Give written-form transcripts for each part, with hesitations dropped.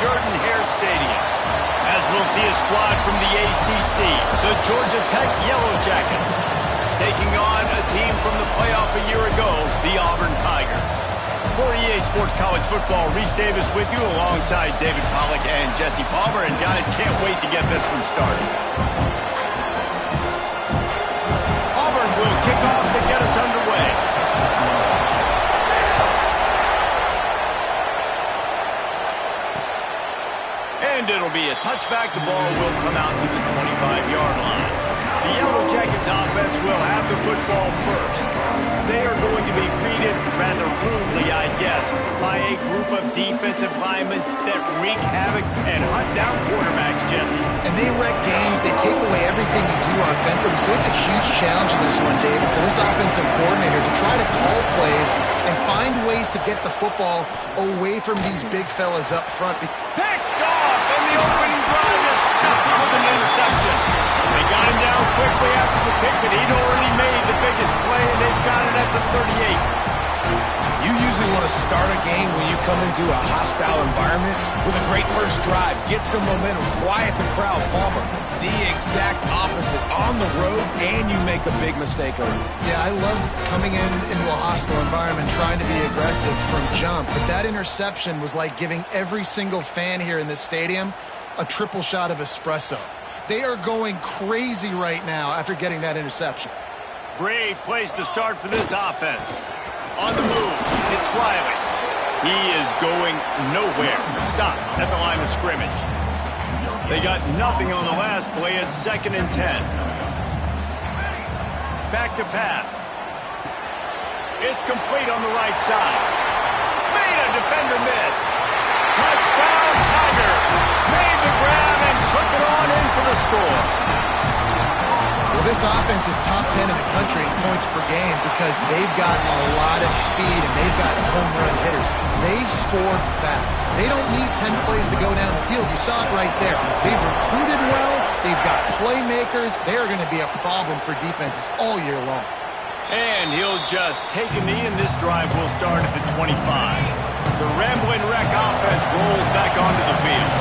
Jordan-Hare Stadium, as we'll see a squad from the ACC, the Georgia Tech Yellow Jackets, taking on a team from the playoff a year ago, the Auburn Tigers. For EA Sports College Football, Reese Davis with you alongside David Pollack and Jesse Palmer. And guys, can't wait to get this one started. Auburn will kick off to get us underway. And it'll be a touchback. The ball will come out to the 25-yard line. The Yellow Jackets offense will have the football first. They are going to be greeted rather rudely, I guess, by a group of defensive linemen that wreak havoc and hunt down quarterbacks, Jesse. And they wreck games. They take away everything you do offensively. So it's a huge challenge in this one, David, for this offensive coordinator to try to call plays and find ways to get the football away from these big fellas up front. Picked off, and the opening drive is stopped with an interception. They got him down quickly after the pick, but he'd already made the biggest play, and they've got it at the 38. You usually want to start a game when you come into a hostile environment with a great first drive. Get some momentum, quiet the crowd. Palmer, the exact opposite. On the road, and you make a big mistake early. Yeah, I love coming into a hostile environment, trying to be aggressive from jump. But that interception was like giving every single fan here in this stadium a triple shot of espresso. They are going crazy right now after getting that interception. Great place to start for this offense. On the move, it's Riley. He is going nowhere. Stop at the line of scrimmage. They got nothing on the last play. It's 2nd and 10. Back to pass. It's complete on the right side. Made a defender miss. Touchdown, Tiger. Made the grab and took it on in for the score. Well, this offense is top 10 in the country in points per game because they've got a lot of speed and they've got home run hitters. They score fast. They don't need 10 plays to go down the field. You saw it right there. They've recruited well. They've got playmakers. They're going to be a problem for defenses all year long. And he'll just take a knee, and this drive will start at the 25. The Ramblin' Wreck offense rolls back onto the field.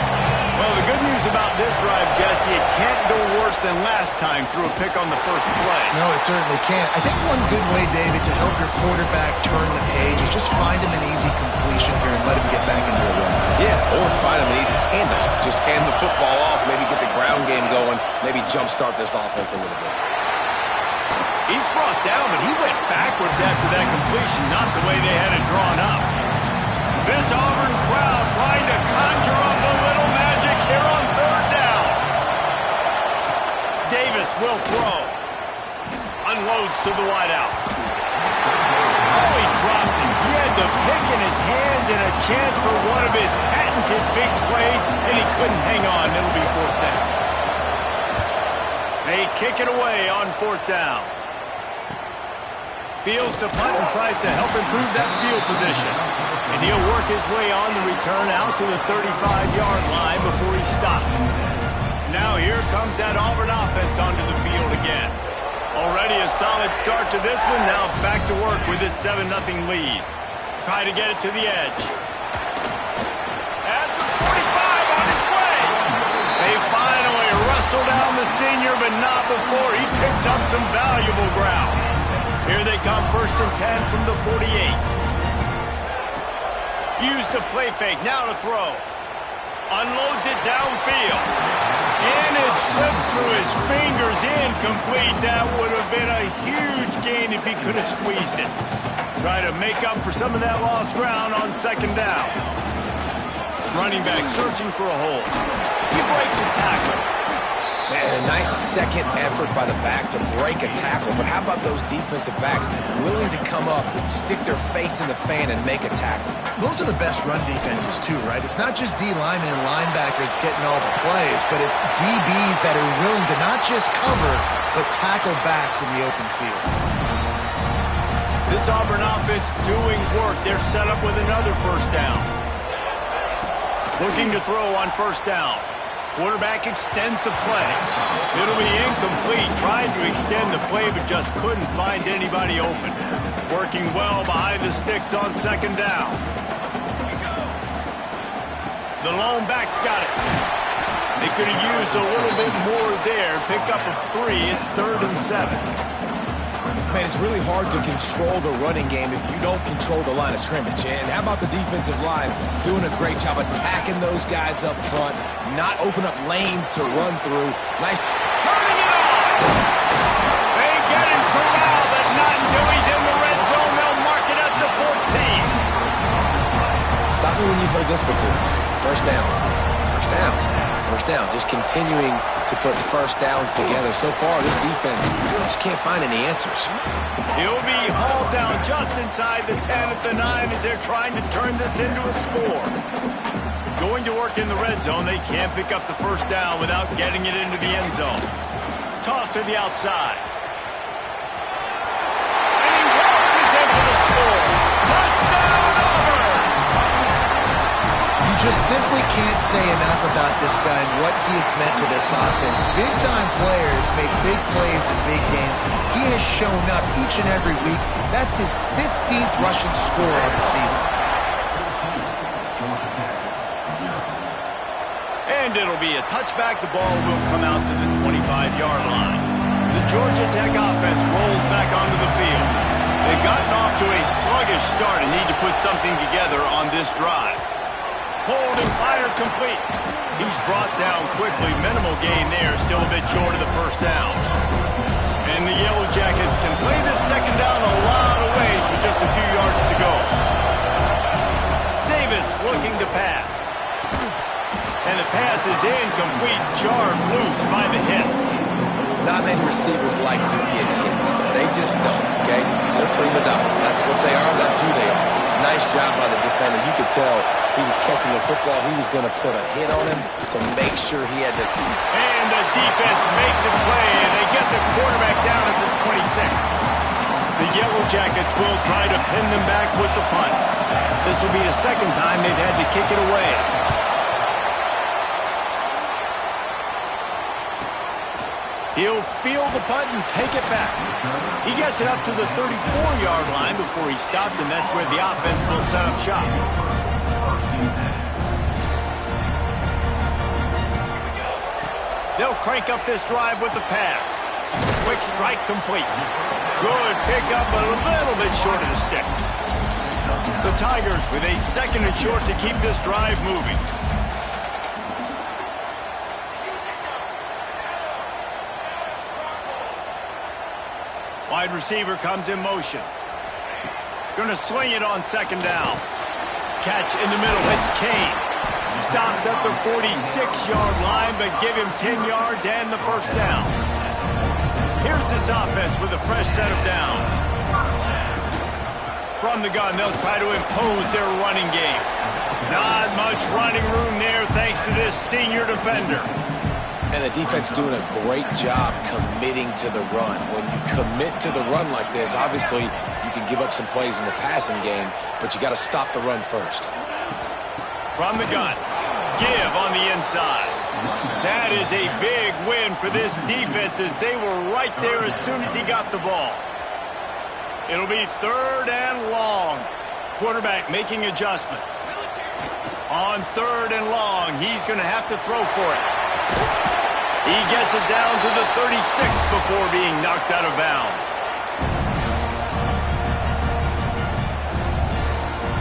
Well, the good news about this drive, Jesse, it can't go worse than last time through a pick on the first play. No, it certainly can't. I think one good way, David, to help your quarterback turn the page is just find him an easy completion here and let him get back into a run. Yeah, or find him an easy handoff. Just hand the football off, maybe get the ground game going, maybe jumpstart this offense a little bit. He's brought down, but he went backwards after that completion, not the way they had it drawn up. This Auburn crowd trying to conjure up a little magic here on 3rd down. Davis will throw. Unloads to the wideout. Oh, he dropped it. He had the pick in his hands and a chance for one of his patented big plays, and he couldn't hang on. It'll be 4th down. They kick it away on 4th down. Fields to punt and tries to help improve that field position. And he'll work his way on the return out to the 35-yard line before he's stopped. Now here comes that Auburn offense onto the field again. Already a solid start to this one. Now back to work with this 7-0 lead. Try to get it to the edge. At the 45 on its way. They finally wrestle down the senior, but not before he picks up some valuable ground. Here they come, 1st and 10 from the 48. Use the play fake, now to throw. Unloads it downfield. And it slips through his fingers, incomplete. That would have been a huge gain if he could have squeezed it. Try to make up for some of that lost ground on 2nd down. Running back searching for a hole. He breaks a tackle. Man, a nice second effort by the back to break a tackle. But how about those defensive backs willing to come up, stick their face in the fan, and make a tackle? Those are the best run defenses, too, right? It's not just D linemen and linebackers getting all the plays, but it's DBs that are willing to not just cover, but tackle backs in the open field. This Auburn offense doing work. They're set up with another 1st down. Looking to throw on 1st down. Quarterback extends the play. It'll be incomplete. Tried to extend the play, but just couldn't find anybody open. Working well behind the sticks on 2nd down. The lone back's got it. They could have used a little bit more there. Pick up a 3. It's 3rd and 7. Man, it's really hard to control the running game if you don't control the line of scrimmage. And how about the defensive line doing a great job attacking those guys up front, not open up lanes to run through. Nice. Turning it on! They get him corralled, but not until he's in the red zone. They'll mark it at the 14. Stop me when you've heard this before. First down. First down. First down. Just continuing to put first downs together. So far, this defense just can't find any answers. He'll be hauled down just inside the 10 at the 9 as they're trying to turn this into a score. Going to work in the red zone, they can't pick up the first down without getting it into the end zone. Toss to the outside. And he waltzes in for the score. Touchdown, Auburn! You just simply can't say enough about this guy and what he has meant to this offense. Big-time players make big plays in big games. He has shown up each and every week. That's his 15th rushing score on the season. And it'll be a touchback. The ball will come out to the 25-yard line. The Georgia Tech offense rolls back onto the field. They've gotten off to a sluggish start and need to put something together on this drive. Hold and fire complete. He's brought down quickly. Minimal gain there. Still a bit short of the first down. And the Yellow Jackets can play this second down a lot of ways with just a few yards to go. Davis looking to pass. And the pass is incomplete, jarred loose by the hit. Not many receivers like to get hit. They just don't, okay? They're prima donnas. That's what they are. That's who they are. Nice job by the defender. You could tell he was catching the football. He was going to put a hit on him to make sure he had to. And the defense makes a play, and they get the quarterback down at the 26. The Yellow Jackets will try to pin them back with the punt. This will be the second time they've had to kick it away. He'll field the punt and take it back. He gets it up to the 34-yard line before he stopped, and that's where the offense will set up shop. They'll crank up this drive with the pass. Quick strike complete. Good pickup, but a little bit short of the sticks. The Tigers with a 2nd and short to keep this drive moving. Wide receiver comes in motion. Gonna swing it on 2nd down. Catch in the middle, it's Kane. Stopped at the 46-yard line, but give him 10 yards and the first down. Here's this offense with a fresh set of downs. From the gun, they'll try to impose their running game. Not much running room there thanks to this senior defender. And the defense doing a great job committing to the run. When you commit to the run like this, obviously you can give up some plays in the passing game, but you got to stop the run first. From the gun, give on the inside. That is a big win for this defense as they were right there as soon as he got the ball. It'll be 3rd and long. Quarterback making adjustments. On 3rd and long, he's going to have to throw for it. He gets it down to the 36 before being knocked out of bounds.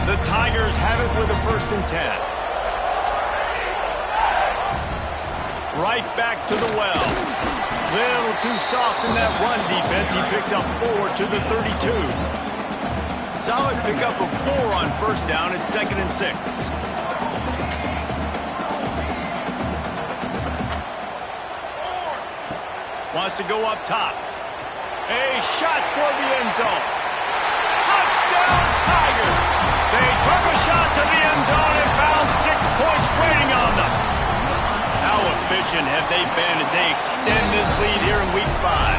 The Tigers have it with a 1st and 10. Right back to the well. Little too soft in that run defense. He picks up 4 to the 32. Solid pickup of 4 on 1st down. It's 2nd and 6. Wants to go up top. A shot toward the end zone. Touchdown, Tigers! They took a shot to the end zone and found 6 points waiting on them. How efficient have they been as they extend this lead here in Week 5?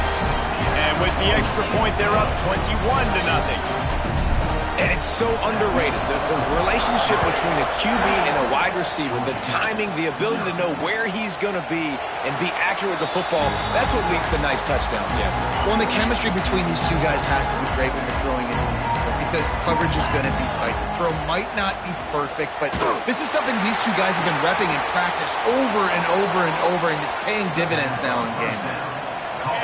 And with the extra point, they're up 21-0. And it's so underrated. The relationship between a QB and a wide receiver, the timing, the ability to know where he's going to be and be accurate with the football, that's what leads to nice touchdowns, Jesse. Well, and the chemistry between these two guys has to be great when they're throwing into the end zone. because coverage is going to be tight. The throw might not be perfect, but this is something these two guys have been repping in practice over and over and over, and it's paying dividends now in game.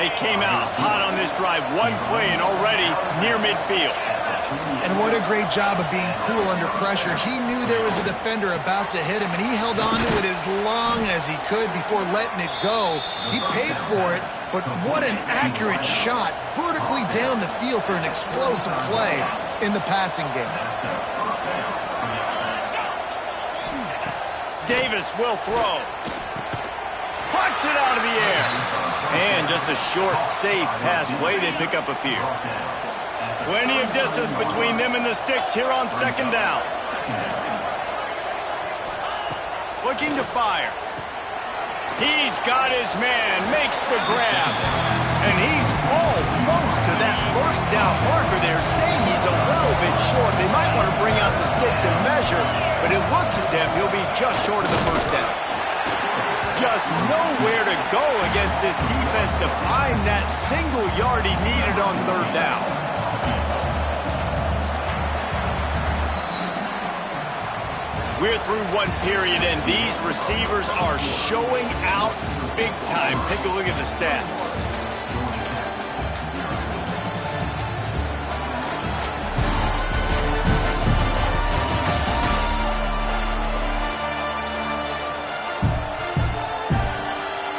They came out hot on this drive. One play and already near midfield. And what a great job of being cool under pressure. He knew there was a defender about to hit him, and he held on to it as long as he could before letting it go. He paid for it, but what an accurate shot vertically down the field for an explosive play in the passing game. Davis will throw. Punts it out of the air. And just a short, safe pass play. They pick up a few. Plenty of distance between them and the sticks here on second down. Looking to fire. He's got his man, makes the grab. And he's almost to that first down marker there, saying he's a little bit short. They might want to bring out the sticks and measure, but it looks as if he'll be just short of the first down. Just nowhere to go against this defense to find that single yard he needed on third down. We're through one period, and these receivers are showing out big time. Take a look at the stats.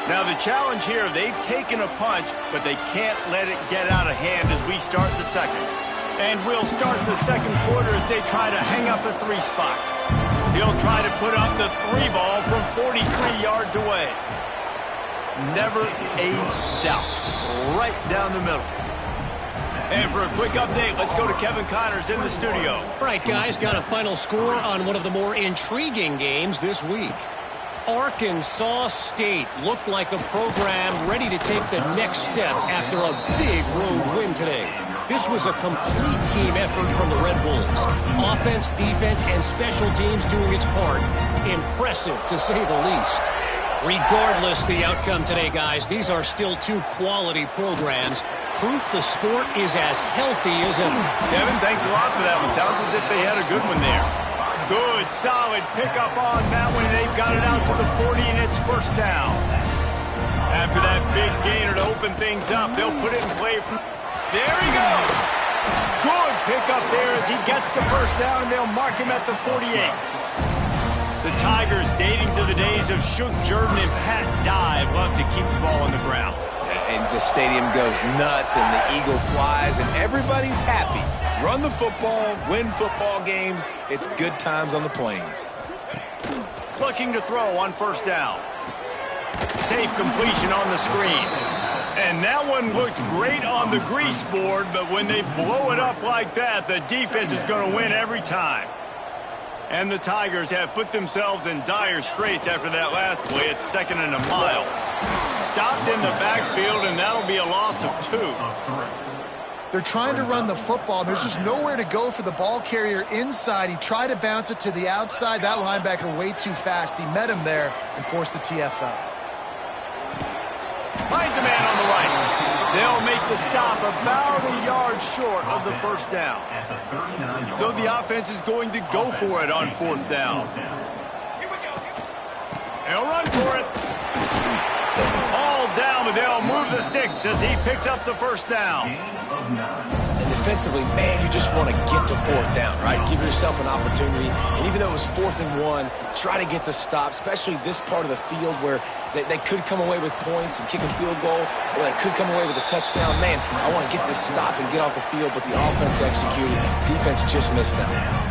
Now the challenge here, they've taken a punch, but they can't let it get out of hand as we start the second. And we'll start the second quarter as they try to hang up a three spot. He'll try to put up the three ball from 43 yards away. Never a doubt. Right down the middle. And for a quick update, let's go to Kevin Connors in the studio. All right, guys, got a final score on one of the more intriguing games this week. Arkansas State looked like a program ready to take the next step after a big road win today. This was a complete team effort from the Red Bulls. Offense, defense, and special teams doing its part. Impressive, to say the least. Regardless the outcome today, guys, these are still two quality programs. Proof the sport is as healthy as ever. Kevin, thanks a lot for that one. Sounds as if they had a good one there. Good, solid pickup on that one. They've got it out to the 40, and it's first down. After that big gainer to open things up, they'll put it in play from... There he goes. Good pickup there as he gets the first down, and they'll mark him at the 48. The Tigers, dating to the days of Shook Jordan and Pat Dye, love to keep the ball on the ground. And the stadium goes nuts, and the eagle flies, and everybody's happy. Run the football, win football games. It's good times on the plains. Looking to throw on first down. Safe completion on the screen. And that one looked great on the grease board, but when they blow it up like that, the defense is going to win every time. And the Tigers have put themselves in dire straits after that last play. It's second and a mile. Stopped in the backfield, and that'll be a loss of 2. They're trying to run the football. There's just nowhere to go for the ball carrier inside. He tried to bounce it to the outside. That linebacker way too fast. He met him there and forced the TFL. Finds a man on the right. They'll make the stop about a yard short of the first down. So the offense is going to go for it on fourth down. They'll run for it. All down, but they'll move the sticks as he picks up the first down. And defensively, man, you just want to get to fourth down, right? Give yourself an opportunity. And even though it was 4th and 1, try to get the stop, especially this part of the field where they could come away with points and kick a field goal, or they could come away with a touchdown. Man, I want to get this stop and get off the field, but the offense executed. Defense just missed out.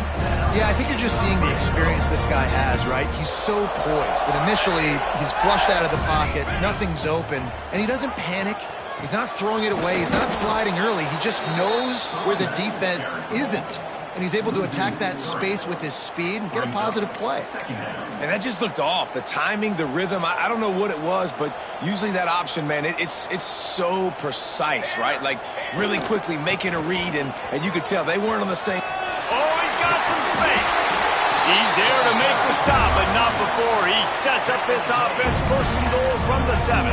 Yeah, I think you're just seeing the experience this guy has, right? He's so poised that initially he's flushed out of the pocket, nothing's open, and he doesn't panic. He's not throwing it away. He's not sliding early. He just knows where the defense isn't, and he's able to attack that space with his speed and get a positive play. And that just looked off. The timing, the rhythm, I don't know what it was, but usually that option, man, it's so precise, right? Like really quickly making a read, and you could tell they weren't on the same... Oh, he's got some space. He's there to make the stop, but not before he sets up this offense. First and goal from the 7.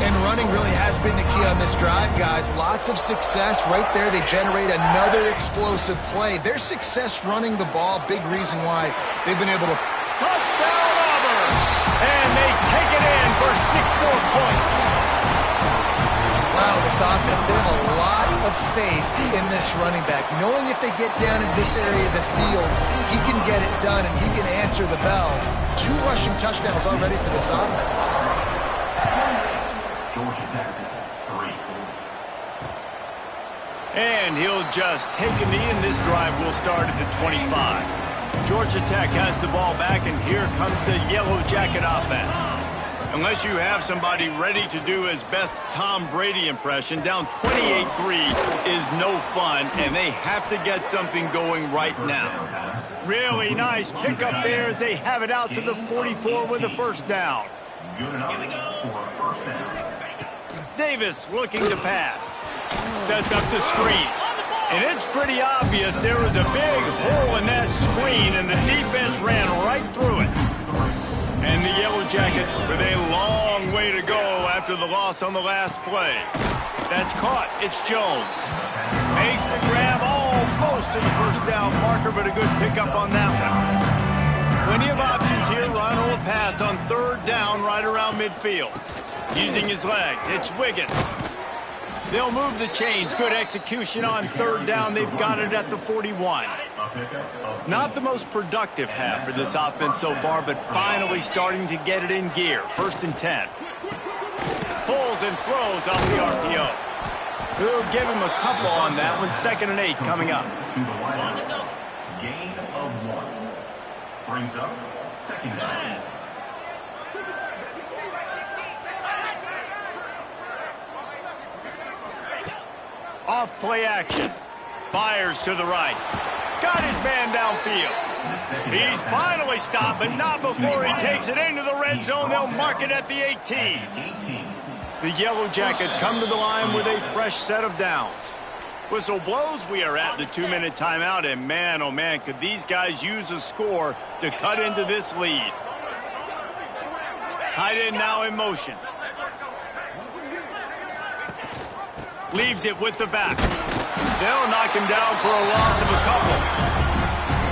And running really has been the key on this drive, guys. Lots of success right there. They generate another explosive play. Their success running the ball, big reason why they've been able to... Touchdown, Auburn! And they take it in for 6 more points. Wow, this offense, they have a lot of faith in this running back. Knowing if they get down in this area of the field, he can get it done and he can answer the bell. 2 rushing touchdowns already for this offense. And he'll just take a knee, and this drive will start at the 25. Georgia Tech has the ball back, and here comes the Yellow Jacket offense. Unless you have somebody ready to do his best Tom Brady impression, down 28-3 is no fun, and they have to get something going right now. Really nice pickup there as they have it out to the 44 with a first down. Davis looking to pass. Sets up the screen. And it's pretty obvious there was a big hole in that screen, and the defense ran right through it. And the Yellow Jackets with a long way to go after the loss on the last play. That's caught. It's Jones. Makes the grab almost to the first down marker, but a good pickup on that one. Plenty of options here, run or pass on 3rd down right around midfield. Using his legs, it's Wiggins. They'll move the chains. Good execution on 3rd down. They've got it at the 41. Not the most productive half for this offense so far, but finally starting to get it in gear. 1st and 10. Pulls and throws off the RPO. We'll give him a couple on that one. 2nd and 8 coming up. Gain of 1. Brings up 2nd down. Off play action. Fires to the right. Got his man downfield. He's finally stopped, but not before he takes it into the red zone. They'll mark it at the 18. The Yellow Jackets come to the line with a fresh set of downs. Whistle blows. We are at the 2-minute timeout, and man, oh man, could these guys use a score to cut into this lead. Tight end now in motion. Leaves it with the back. They'll knock him down for a loss of a couple.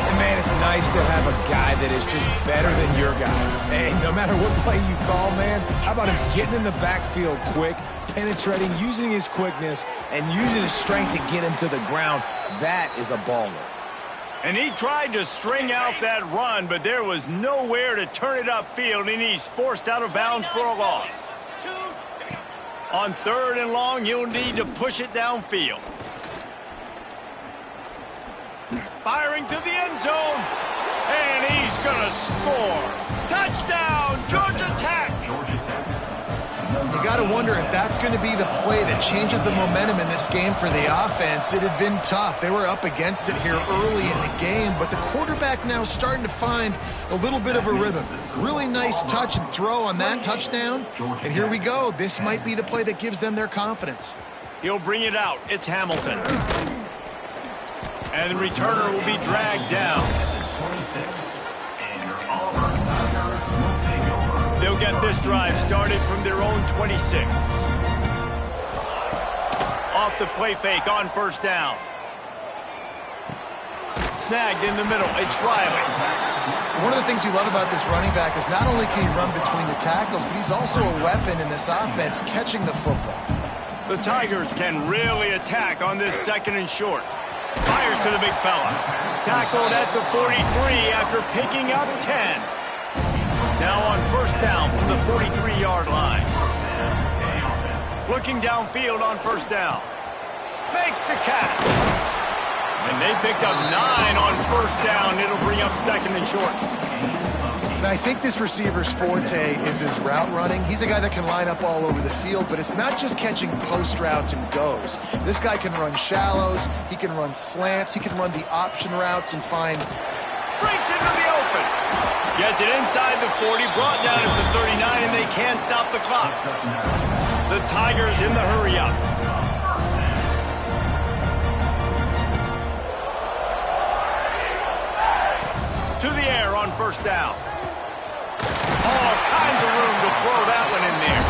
And man, it's nice to have a guy that is just better than your guys. Hey, no matter what play you call, man, how about him getting in the backfield quick, penetrating, using his quickness, and using his strength to get him to the ground. That is a baller. And he tried to string out that run, but there was nowhere to turn it upfield, and he's forced out of bounds for a loss. On 3rd and long, he'll need to push it downfield. Firing to the end zone. And he's going to score. Touchdown, Georgia Tech. You got to wonder if that's going to be the play that changes the momentum in this game for the offense. It had been tough. They were up against it here early in the game, but the quarterback now starting to find a little bit of a rhythm. Really nice touch and throw on that touchdown. And here we go. This might be the play that gives them their confidence. He'll bring it out. It's Hamilton. And the returner will be dragged down. They'll get this drive started from their own 26. Off the play fake on 1st down. Snagged in the middle. It's Riley. One of the things you love about this running back is not only can he run between the tackles, but he's also a weapon in this offense catching the football. The Tigers can really attack on this 2nd and short. Fires to the big fella. Tackled at the 43 after picking up 10. Now on 1st down from the 43-yard line. Looking downfield on 1st down. Makes the catch. And they picked up 9 on 1st down. It'll bring up 2nd and short. Now, I think this receiver's forte is his route running. He's a guy that can line up all over the field, but it's not just catching post routes and goes. This guy can run shallows. He can run slants. He can run the option routes and find... Breaks into the open. Gets it inside the 40, brought down at the 39, and they can't stop the clock. The Tigers in the hurry-up. To the air on 1st down. All kinds of room to throw that one in there.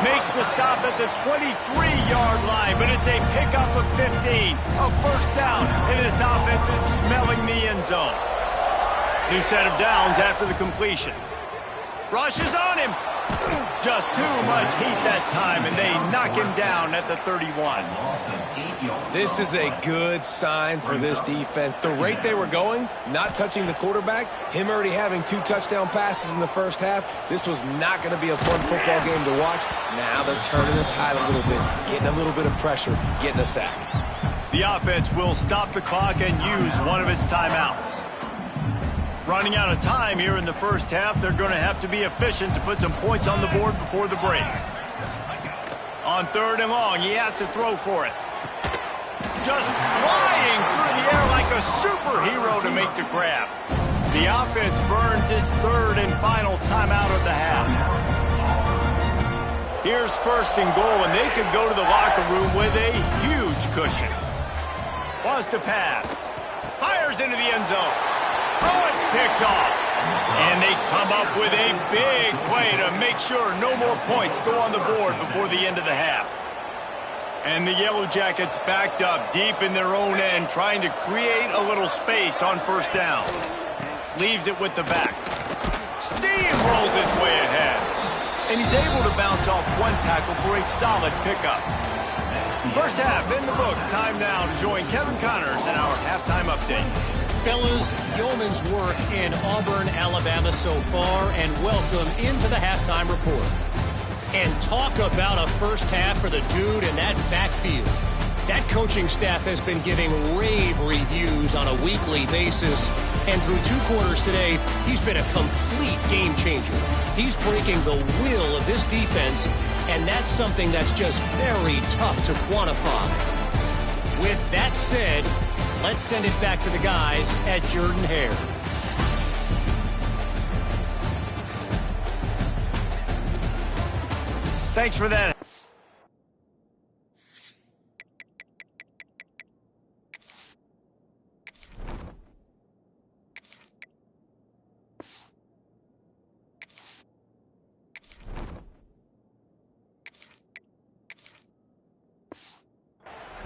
Makes the stop at the 23-yard line, but it's a pickup of 15. A first down, and this offense is smelling the end zone. New set of downs after the completion. Rushes on him. Just too much heat that time, and they knock him down at the 31. This is a good sign for this defense. The rate they were going, not touching the quarterback, him already having 2 touchdown passes in the first half, this was not going to be a fun football game to watch. Now they're turning the tide a little bit, getting a little bit of pressure, getting a sack. The offense will stop the clock and use one of its timeouts. Running out of time here in the first half, they're going to have to be efficient to put some points on the board before the break. On 3rd and long, he has to throw for it. Just flying through the air like a superhero to make the grab. The offense burns its 3rd and final timeout of the half. Here's 1st and goal, and they could go to the locker room with a huge cushion. Wants to pass. Fires into the end zone. Oh, it's picked off. And they come up with a big play to make sure no more points go on the board before the end of the half. And the Yellow Jackets backed up deep in their own end, trying to create a little space on 1st down. Leaves it with the back. Steamrolls his way ahead. And he's able to bounce off one tackle for a solid pickup. First half in the books. Time now to join Kevin Connors in our halftime update. Fellas, yeoman's work in Auburn, Alabama so far, and welcome into the halftime report. And talk about a first half for the dude in that backfield. That coaching staff has been giving rave reviews on a weekly basis, and through 2 quarters today, he's been a complete game changer. He's breaking the will of this defense, and that's something that's just very tough to quantify. With that said, let's send it back to the guys at Jordan-Hare. Thanks for that.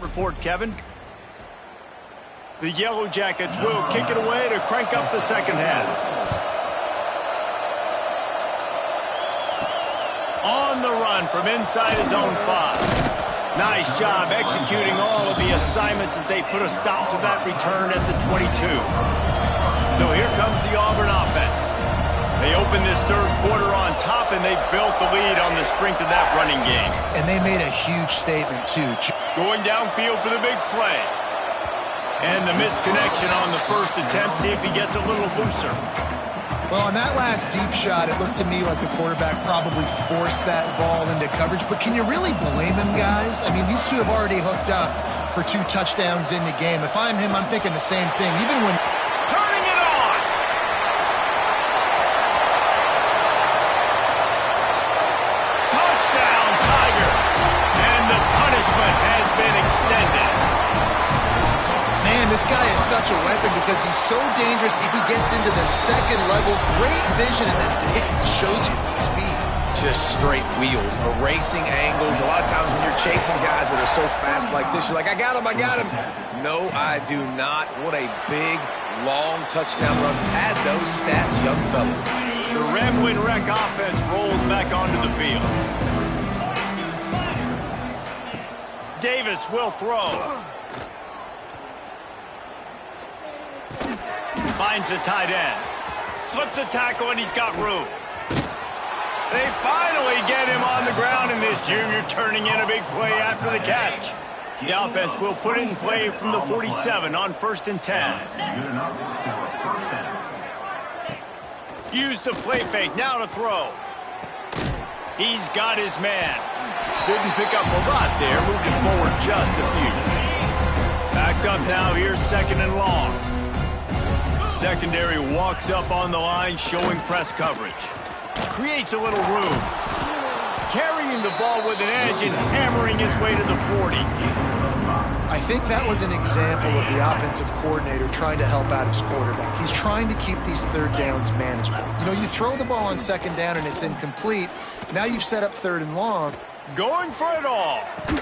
Report, Kevin. The Yellow Jackets will kick it away to crank up the second half. On the run from inside his own 5. Nice job executing all of the assignments as they put a stop to that return at the 22. So here comes the Auburn offense. They opened this 3rd quarter on top, and they built the lead on the strength of that running game. And they made a huge statement, too. Going downfield for the big play. And the misconnection on the first attempt. See if he gets a little looser. Well, on that last deep shot, it looked to me like the quarterback probably forced that ball into coverage. But can you really blame him, guys? I mean, these two have already hooked up for 2 touchdowns in the game. If I'm him, I'm thinking the same thing. Even when... Turning it on! Touchdown, Tigers! And the punishment has been extended. Man, this guy is such a weapon because he's so dangerous. If he gets into the 2nd level, great vision, and then it shows you the speed. Just straight wheels, erasing angles. A lot of times when you're chasing guys that are so fast like this, you're like, I got him, I got him. No, I do not. What a big, long touchdown run. Pad those stats, young fella. The Ramblin' Wreck offense rolls back onto the field. Davis will throw. Finds the tight end. Slips a tackle, and he's got room. They finally get him on the ground, and this junior turning in a big play after the catch. The offense will put it in play from the 47 on 1st and 10. Use the play fake, now to throw. He's got his man. Didn't pick up a lot there, moved it forward just a few. Backed up now, here's 2nd and long. Secondary walks up on the line, showing press coverage. Creates a little room. Carrying the ball with an edge and hammering his way to the 40. I think that was an example of the offensive coordinator trying to help out his quarterback. He's trying to keep these third downs manageable. You know, you throw the ball on second down and it's incomplete. Now you've set up third and long. Going for it all. Oh,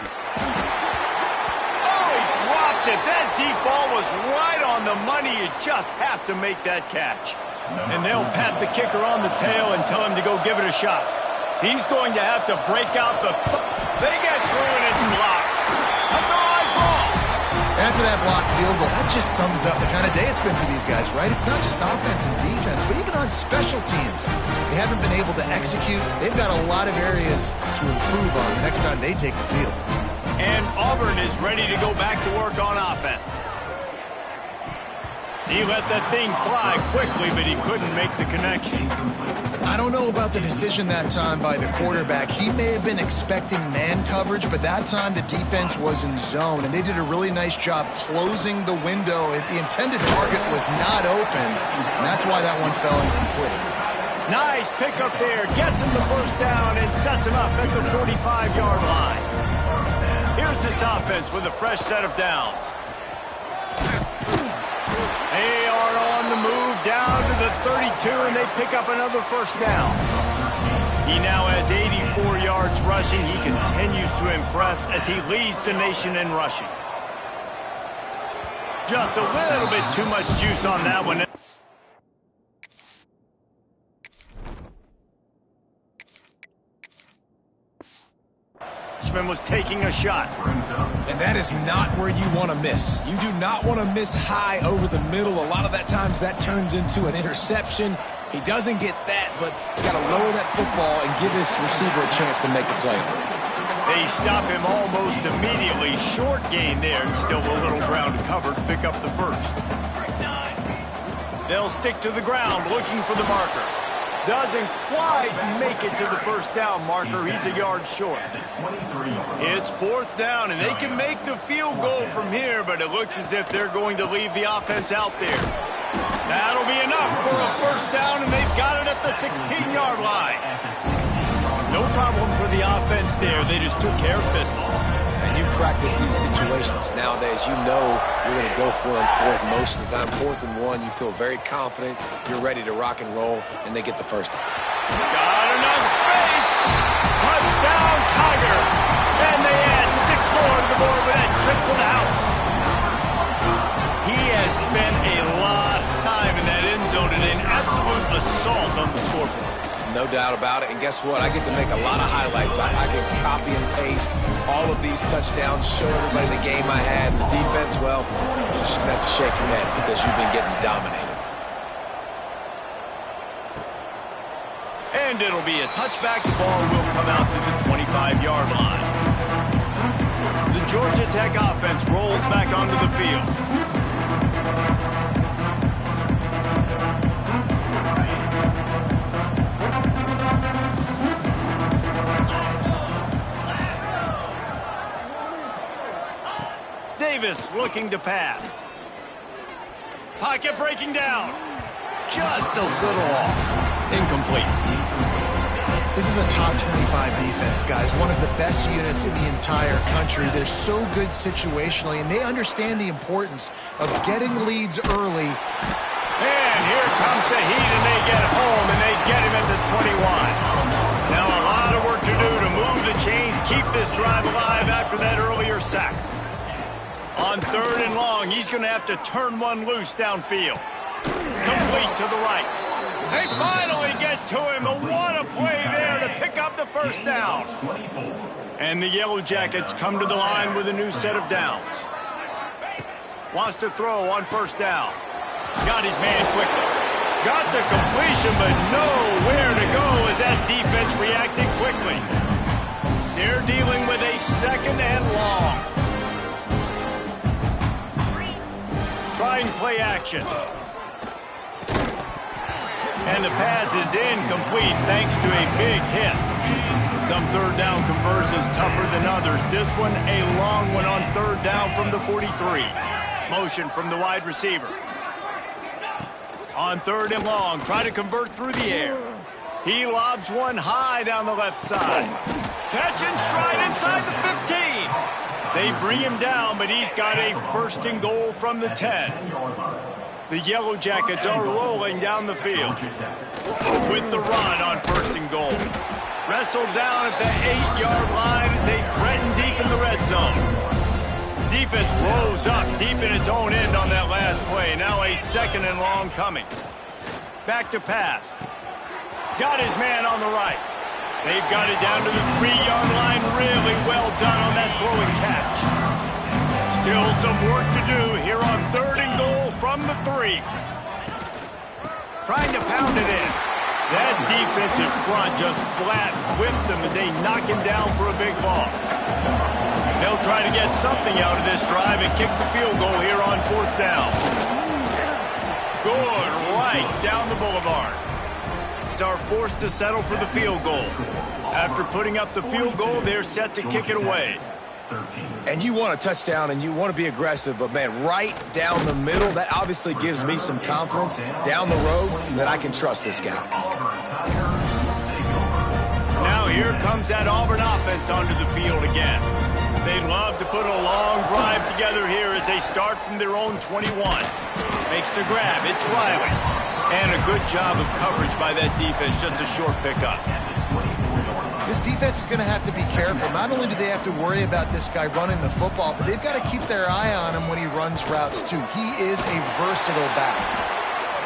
he dropped it. That deep ball was right on the money. You just have to make that catch. And they'll pat the kicker on the tail and tell him to go give it a shot. He's going to have to break out the... They get through and it's blocked. That's a high ball. After that blocked field goal, that just sums up the kind of day it's been for these guys, right? It's not just offense and defense, but even on special teams. They haven't been able to execute. They've got a lot of areas to improve on the next time they take the field. And Auburn is ready to go back to work on offense. He let that thing fly quickly, but he couldn't make the connection. I don't know about the decision that time by the quarterback. He may have been expecting man coverage, but that time the defense was in zone, and they did a really nice job closing the window. The intended target was not open, and that's why that one fell incomplete. Nice pickup there. Gets him the first down and sets him up at the 45-yard line. Here's this offense with a fresh set of downs. They are on the move down to the 32, and they pick up another first down. He now has 84 yards rushing. He continues to impress as he leads the nation in rushing. Just a little bit too much juice on that one. Was taking a shot. And that is not where you want to miss. You do not want to miss high over the middle. A lot of that times that turns into an interception. He doesn't get that, but he's got to lower that football and give his receiver a chance to make a play. They stop him almost immediately. Short gain there, and still a little ground covered to pick up the first. They'll stick to the ground looking for the marker. Doesn't quite make it to the first down marker. He's a yard short. It's fourth down, and they can make the field goal from here, but it looks as if they're going to leave the offense out there. That'll be enough for a first down, and they've got it at the 16-yard line. No problem for the offense there. They just took care of business. And you practice these situations nowadays. You know you're going to go for it on fourth most of the time. 4th and 1, you feel very confident. You're ready to rock and roll, and they get the first down. Got enough space. Touchdown, Tiger. And they add 6 more to the board with that trip to the house. He has spent a lot of time in that end zone and an absolute assault on the scoreboard. No doubt about it. And guess what? I get to make a lot of highlights. I can copy and paste all of these touchdowns, show everybody the game I had. And the defense, well, you're just going to have to shake your head because you've been getting dominated. And it'll be a touchback. The ball will come out to the 25-yard line. The Georgia Tech offense rolls back onto the field. Davis looking to pass. Pocket breaking down. Just a little off. Incomplete. This is a top 25 defense, guys. One of the best units in the entire country. They're so good situationally, and they understand the importance of getting leads early. And here comes the heat, and they get home, and they get him at the 21. Now a lot of work to do to move the chains, keep this drive alive after that earlier sack. On 3rd and long, he's going to have to turn one loose downfield. Complete to the right. They finally get to him. What a play there to pick up the first down. And the Yellow Jackets come to the line with a new set of downs. Wants to throw on first down. Got his man quickly. Got the completion, but nowhere to go as that defense reacted quickly. They're dealing with a 2nd and long. Trying play action. And the pass is incomplete thanks to a big hit. Some 3rd down conversions tougher than others. This one a long one on 3rd down from the 43. Motion from the wide receiver. On 3rd and long, try to convert through the air. He lobs one high down the left side. Catch and stride inside the 15. They bring him down, but he's got a 1st and goal from the 10. The Yellow Jackets are rolling down the field with the run on 1st and goal. Wrestled down at the 8-yard line as they threaten deep in the red zone. Defense rose up deep in its own end on that last play. Now a 2nd and long coming. Back to pass. Got his man on the right. They've got it down to the 3-yard line. Really well done on that throw and catch. Still some work to do here on 3rd and goal from the 3. Trying to pound it in. That defensive front just flat whipped them as they knock him down for a big loss. They'll try to get something out of this drive and kick the field goal here on 4th down. Good, right down the boulevard. Are forced to settle for the field goal. After putting up the field goal, they're set to kick it away. And you want a touchdown and you want to be aggressive, but man, right down the middle, that obviously gives me some confidence down the road that I can trust this guy. Now here comes that Auburn offense onto the field again. They'd love to put a long drive together here as they start from their own 21. Makes the grab. It's Riley. And a good job of coverage by that defense. Just a short pickup. This defense is going to have to be careful. Not only do they have to worry about this guy running the football, but they've got to keep their eye on him when he runs routes too. He is a versatile back.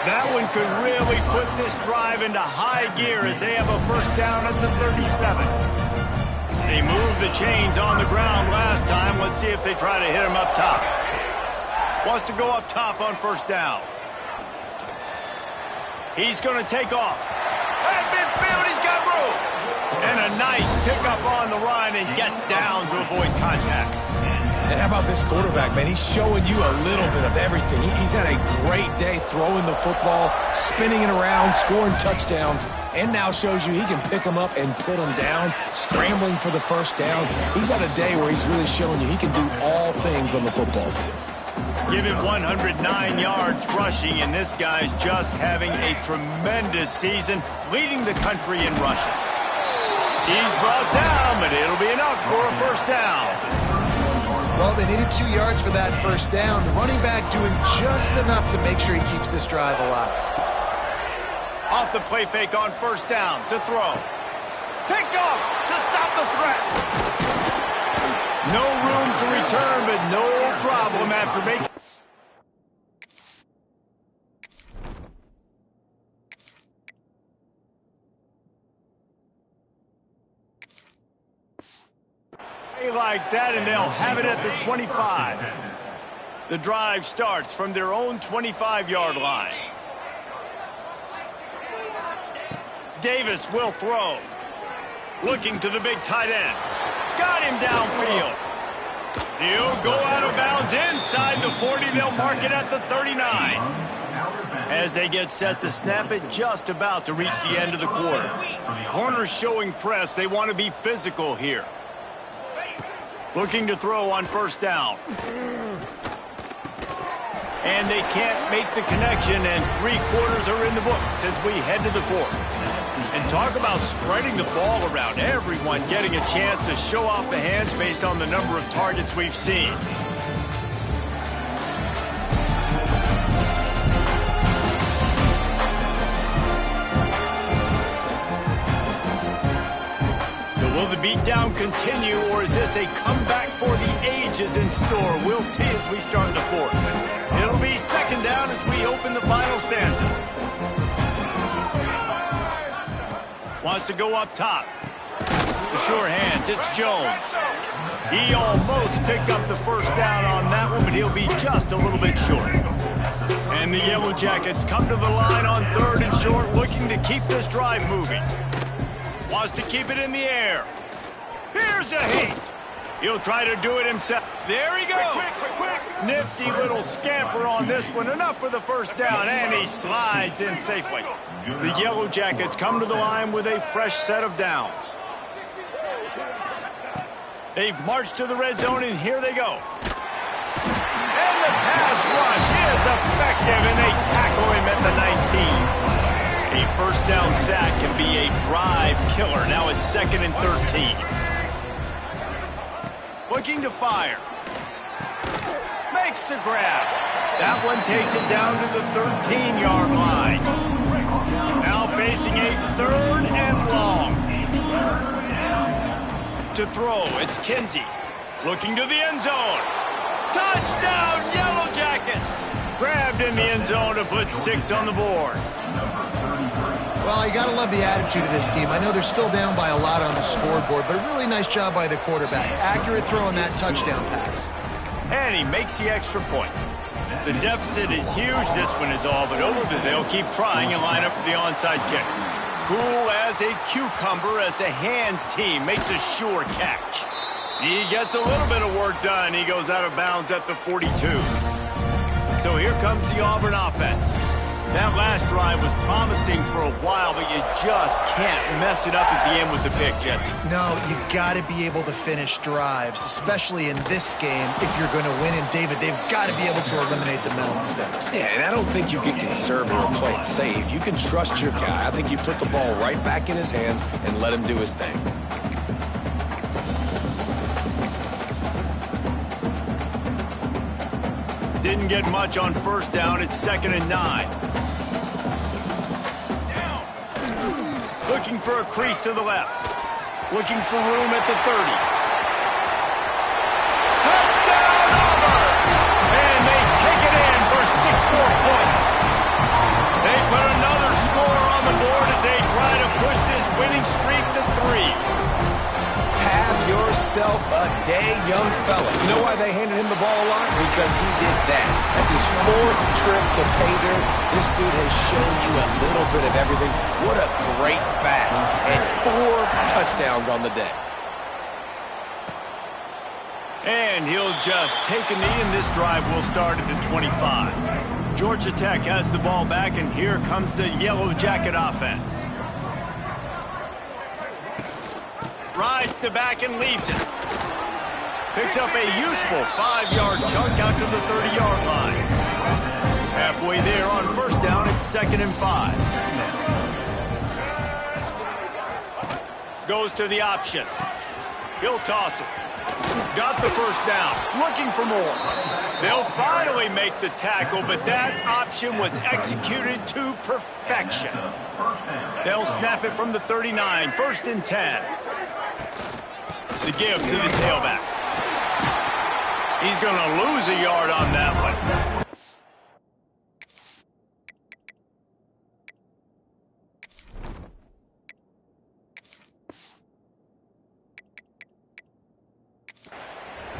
That one could really put this drive into high gear as they have a 1st down at the 37. They moved the chains on the ground last time. Let's see if they try to hit him up top. Wants to go up top on 1st down. He's going to take off. At midfield, he's got room. And a nice pickup on the run and gets down to avoid contact. And how about this quarterback, man? He's showing you a little bit of everything. He's had a great day throwing the football, spinning it around, scoring touchdowns, and now shows you he can pick them up and put them down, scrambling for the 1st down. He's had a day where he's really showing you he can do all things on the football field. Give him 109 yards rushing, and this guy's just having a tremendous season, leading the country in rushing. He's brought down, but it'll be enough for a 1st down. Well, they needed 2 yards for that 1st down. The running back doing just enough to make sure he keeps this drive alive. Off the play fake on 1st down to throw. Picked off to stop the threat. No room to return, but no problem after making... like that, and they'll have it at the 25. The drive starts from their own 25-yard line. Davis will throw. Looking to the big tight end. Got him downfield. He'll go out of bounds inside the 40. They'll mark it at the 39. As they get set to snap it, just about to reach the end of the quarter. Corners showing press. They want to be physical here. Looking to throw on 1st down. And they can't make the connection, and 3/4 are in the books as we head to the 4th. And talk about spreading the ball around. Everyone getting a chance to show off the hands based on the number of targets we've seen. Will the beatdown continue, or is this a comeback for the ages in store? We'll see as we start the 4th. It'll be 2nd down as we open the final stanza. Wants to go up top. The sure hands, it's Jones. He almost picked up the 1st down on that one, but he'll be just a little bit short. And the Yellow Jackets come to the line on 3rd and short, looking to keep this drive moving. Wants to keep it in the air. Here's a heat. He'll try to do it himself. There he goes. Quick. Nifty little scamper on this one. Enough for the 1st down, and he slides in safely. The Yellow Jackets come to the line with a fresh set of downs. They've marched to the red zone, and here they go. And the pass rush is effective, and they tackle him at the 19. A 1st down sack can be a drive killer. Now it's 2nd and 13. Looking to fire. Makes the grab. That one takes it down to the 13-yard line. Now facing a 3rd and long. To throw, it's Kinsey. Looking to the end zone. Touchdown, Yellow Jackets! Grabbed in the end zone to put 6 on the board. Well, you got to love the attitude of this team. I know they're still down by a lot on the scoreboard, but a really nice job by the quarterback. Accurate throw on that touchdown pass. And he makes the extra point. The deficit is huge. This one is all but over, but they'll keep trying and line up for the onside kick. Cool as a cucumber as the hands team makes a sure catch. He gets a little bit of work done. He goes out of bounds at the 42. So here comes the Auburn offense. That last drive was promising for a while, but you just can't mess it up at the end with the pick, Jesse. No, you got to be able to finish drives, especially in this game if you're going to win. And, David, they've got to be able to eliminate the mental mistakes. Yeah, and I don't think you get conservative or play it safe. You can trust your guy. I think you put the ball right back in his hands and let him do his thing. Didn't get much on first down. It's 2nd and 9. Looking for a crease to the left. Looking for room at the 30. Touchdown, Auburn! And they take it in for 6 more points. They put another score on the board as they try to push this winning streak to 3. Have yourself a day, young fella. You know why they handed him the ball a lot? Because he did that. That's his 4th trip to pay dirt. This dude has shown you a little bit of everything. What a great back. And 4 touchdowns on the day. And he'll just take a knee, and this drive will start at the 25. Georgia Tech has the ball back, and here comes the Yellow Jacket offense. Rides to back and leaves it. Picks up a useful 5-yard chunk out to the 30-yard line. Halfway there on first down, it's 2nd and 5. Goes to the option. He'll toss it. Got the first down. Looking for more. They'll finally make the tackle, but that option was executed to perfection. They'll snap it from the 39. 1st and 10. The give to the tailback. He's going to lose a yard on that one.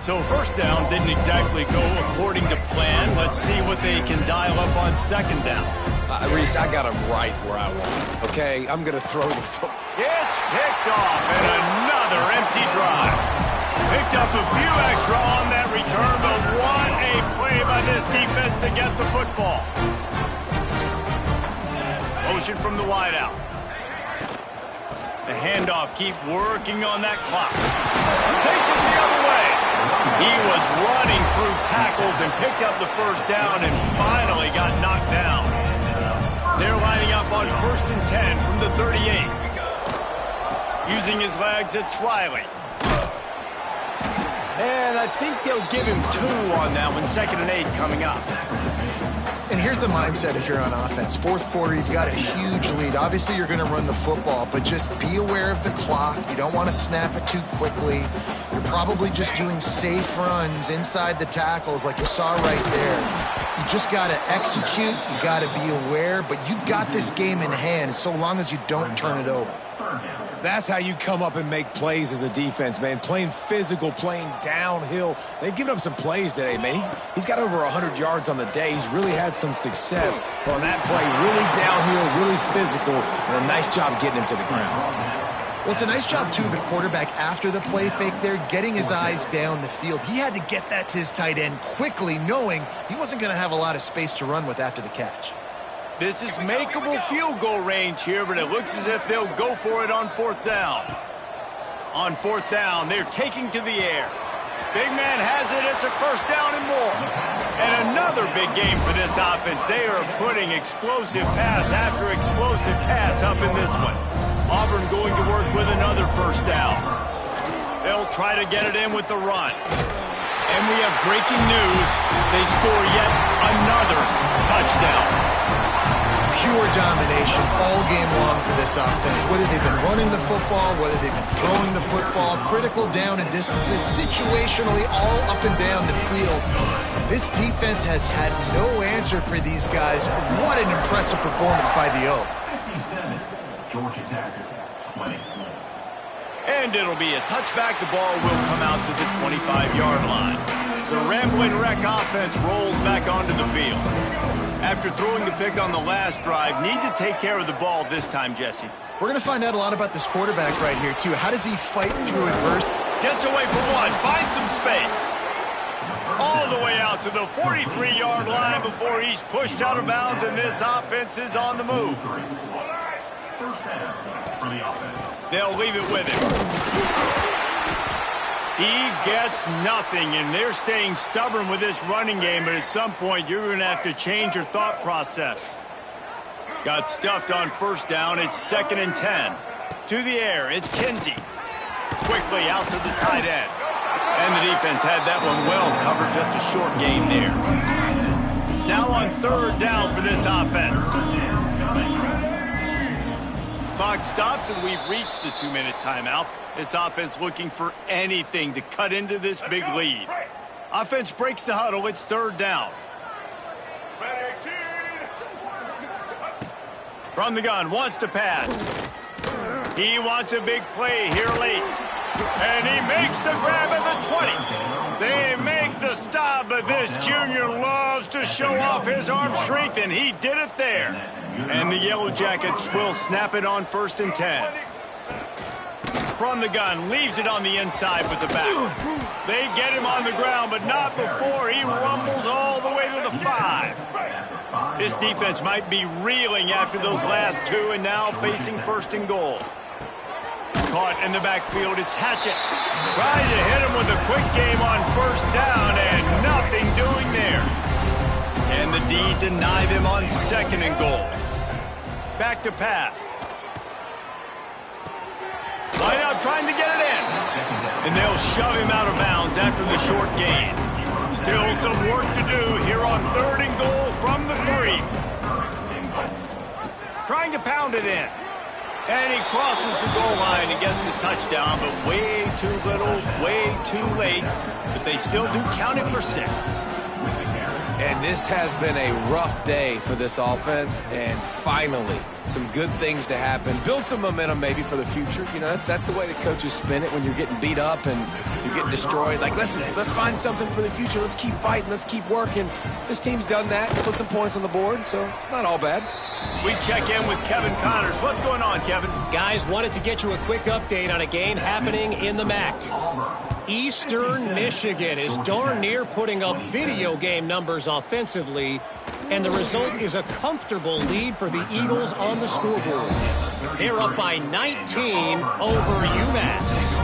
So first down didn't exactly go according to plan. Let's see what they can dial up on 2nd down. Reese, I got him right where I want him, okay? I'm going to throw the football. It's picked off, and another empty drive. Picked up a few extra on that return, but what a play by this defense to get the football. Motion from the wideout. The handoff, keep working on that clock. Takes it the other way. He was running through tackles and picked up the first down and finally got knocked down. They're lining up on 1st and 10 from the 38. Using his legs, it's Riley. And I think they'll give him 2 on that one. 2nd and 8 coming up. And here's the mindset if you're on offense. 4th quarter, you've got a huge lead. Obviously, you're going to run the football, but just be aware of the clock. You don't want to snap it too quickly. You're probably just doing safe runs inside the tackles like you saw right there. You just got to execute. You got to be aware, but you've got this game in hand so long as you don't turn it over. That's how you come up and make plays as a defense, man. Playing physical, playing downhill. They've given up some plays today, man. He's got over 100 yards on the day. He's really had some success on that play. Really downhill, really physical, and a nice job getting him to the ground. Well, it's a nice job, too, of the quarterback after the play fake there, getting his eyes down the field. He had to get that to his tight end quickly, knowing he wasn't going to have a lot of space to run with after the catch. This is makeable field goal range here, but it looks as if they'll go for it on 4th down. On 4th down, they're taking to the air. Big man has it. It's a first down and more. And another big game for this offense. They are putting explosive pass after explosive pass up in this one. Auburn going to work with another first down. They'll try to get it in with the run. And we have breaking news. They score yet another touchdown. Pure domination all game long for this offense. Whether they've been running the football, whether they've been throwing the football, critical down and distances, situationally all up and down the field. This defense has had no answer for these guys. What an impressive performance by the O. Georgia Tech, 20. And it'll be a touchback. The ball will come out to the 25-yard line. The Rambling Wreck offense rolls back onto the field. After throwing the pick on the last drive, need to take care of the ball this time, Jesse. We're going to find out a lot about this quarterback right here, too. How does he fight through adversity? Gets away for one, finds some space. All the way out to the 43-yard line before he's pushed out of bounds, and this offense is on the move. First down for the offense. They'll leave it with him. He gets nothing, and they're staying stubborn with this running game, but at some point you're going to have to change your thought process. Got stuffed on first down. It's 2nd and 10. To the air, it's Kinsey. Quickly out to the tight end. And the defense had that one well covered, just a short gain there. Now on 3rd down for this offense. Clock stops, and we've reached the 2-minute timeout. This offense looking for anything to cut into this big lead. Offense breaks the huddle. It's 3rd down. From the gun, wants to pass. He wants a big play here late. And he makes the grab at the 20. They make the stop, but this junior loves to show off his arm strength, and he did it there. And the Yellow Jackets will snap it on 1st and 10. From the gun, leaves it on the inside with the back. They get him on the ground, but not before he rumbles all the way to the 5. This defense might be reeling after those last 2 and now facing 1st and goal. Caught in the backfield, it's Hatchett. Trying to hit him with a quick game on 1st down, and nothing doing there. And the D deny them on 2nd and goal. Back to pass. Line out trying to get it in. And they'll shove him out of bounds after the short gain. Still some work to do here on 3rd and goal from the 3. Trying to pound it in. And he crosses the goal line and gets the touchdown, but way too little, way too late. But they still do count it for 6. And this has been a rough day for this offense, and finally some good things to happen. Build some momentum maybe for the future. You know, that's the way the coaches spin it when you're getting beat up and you're getting destroyed. Like, listen, let's find something for the future. Let's keep fighting. Let's keep working. This team's done that. Put some points on the board, so it's not all bad. We check in with Kevin Connors. What's going on, Kevin? Guys, wanted to get you a quick update on a game happening in the MAC. Eastern Michigan is darn near putting up video game numbers offensively, and the result is a comfortable lead for the Eagles on the scoreboard. They're up by 19 over UMass.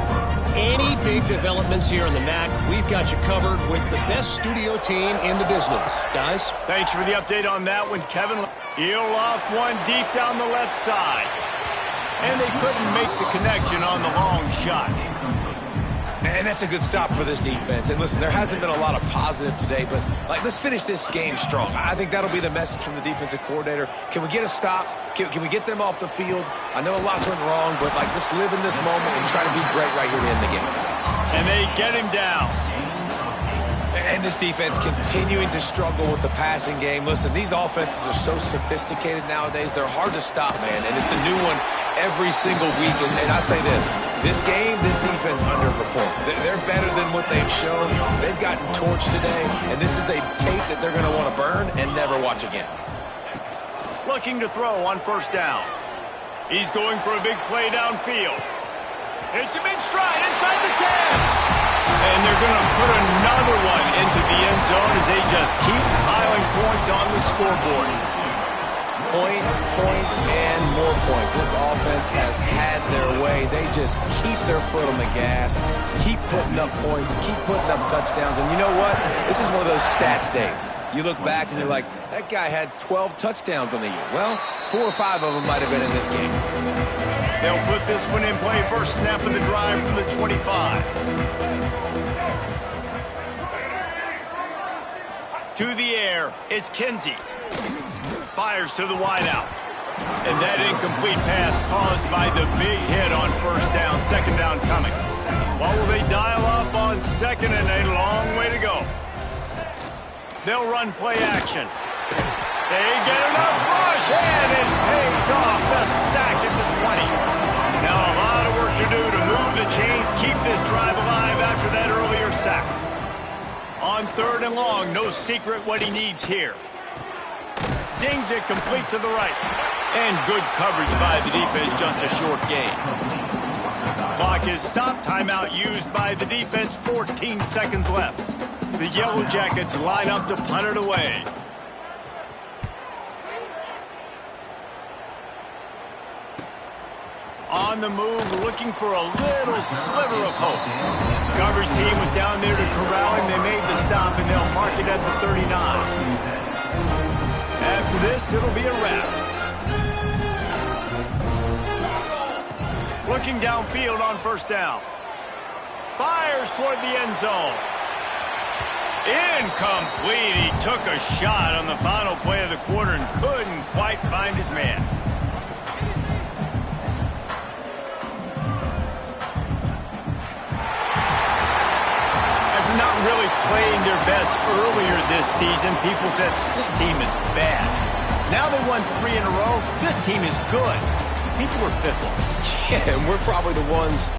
Any big developments here in the MAC, we've got you covered with the best studio team in the business. Guys? Thanks for the update on that one, Kevin. He'll off one deep down the left side. And they couldn't make the connection on the long shot. And that's a good stop for this defense. And listen, there hasn't been a lot of positive today, but let's finish this game strong. I think that'll be the message from the defensive coordinator. Can we get a stop? Can we get them off the field? I know a lot's went wrong, but let's live in this moment and try to be great right here to end the game. And they get him down. And this defense continuing to struggle with the passing game. Listen, these offenses are so sophisticated nowadays. They're hard to stop, man. And it's a new one every single week. And I say this game, this defense underperformed. They're better than what they've shown. They've gotten torched today. And this is a tape that they're going to want to burn and never watch again. Looking to throw on 1st down. He's going for a big play downfield. Hits him in stride inside the 10. And they're going to put another one into the end zone as they just keep piling points on the scoreboard. Points, and more points. This offense has had their way. They just keep their foot on the gas, keep putting up points, keep putting up touchdowns. And you know what? This is one of those stats days. You look back and you're like, that guy had 12 touchdowns on the year. Well, 4 or 5 of them might have been in this game. They'll put this one in play first snap of the drive from the 25. To the air, it's Kinsey. Fires to the wideout. And that incomplete pass caused by the big hit on first down, second down coming. What will they dial up on second and a long way to go? They'll run play action. They get enough rush, and it pays off. The sack at the 20. Now a lot of work to do to move the chains, keep this drive alive after that earlier sack. On third and long, no secret what he needs here. Zings it complete to the right. And good coverage by the defense, just a short gain. Clock is stopped. Timeout used by the defense. 14 seconds left. The Yellow Jackets line up to punt it away. On the move, looking for a little sliver of hope. Coverage team was down there to corral him. They made the stop, and they'll mark it at the 39. After this, it'll be a wrap. Looking downfield on first down. Fires toward the end zone. Incomplete. He took a shot on the final play of the quarter and couldn't quite find his man. After not really playing their best earlier this season, people said, this team is bad. Now they won 3 in a row. This team is good. People are fickle. Yeah, and we're probably the ones